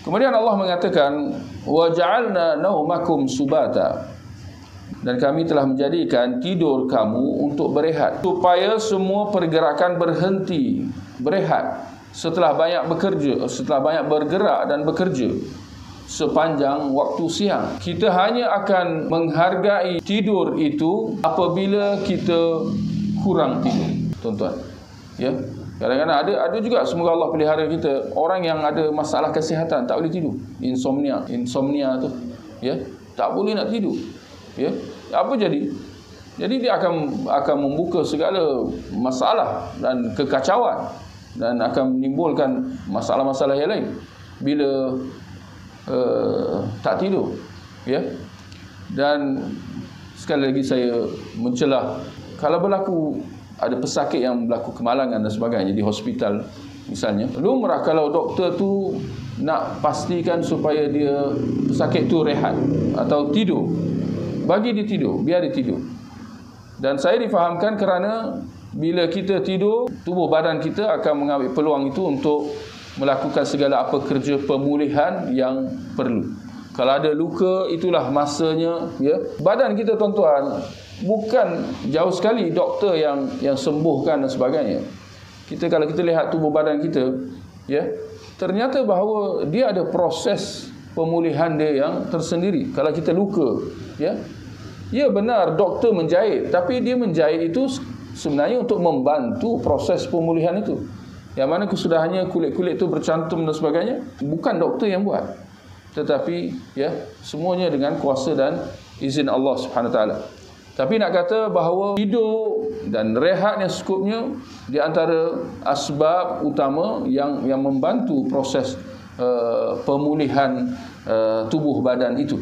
Kemudian Allah mengatakan, wa ja'alna naumakum subata, dan kami telah menjadikan tidur kamu untuk berehat, supaya semua pergerakan berhenti, berehat setelah banyak bekerja, setelah banyak bergerak dan bekerja sepanjang waktu siang. Kita hanya akan menghargai tidur itu apabila kita kurang tidur, tuan-tuan. Ya, kadang-kadang ada juga, semoga Allah pelihara kita, orang yang ada masalah kesihatan tak boleh tidur, insomnia tu, ya, tak boleh nak tidur. Ya, apa jadi? Jadi dia akan membuka segala masalah dan kekacauan, dan akan menimbulkan masalah-masalah yang lain bila tak tidur. Ya. Dan sekali lagi saya mencelah, kalau berlaku ada pesakit yang berlaku kemalangan dan sebagainya di hospital misalnya, lumrah kalau doktor tu nak pastikan supaya dia pesakit tu rehat atau tidur, bagi dia tidur, biar dia tidur. Dan saya difahamkan kerana bila kita tidur, tubuh badan kita akan mengambil peluang itu untuk melakukan segala apa kerja pemulihan yang perlu. Kalau ada luka, itulah masanya, ya. Badan kita, tuan-tuan, bukan jauh sekali doktor yang sembuhkan dan sebagainya. Kalau kita lihat tubuh badan kita, ya, ternyata bahawa dia ada proses pemulihan dia yang tersendiri. Kalau kita luka, ya benar doktor menjahit, tapi dia menjahit itu sebenarnya untuk membantu proses pemulihan itu. Yang mana kesudahannya kulit-kulit itu bercantum dan sebagainya, bukan doktor yang buat, tetapi ya semuanya dengan kuasa dan izin Allah Subhanahu Wa Taala. Tapi nak kata bahawa tidur dan rehat yang secukupnya di antara asbab utama yang membantu proses pemulihan tubuh badan itu.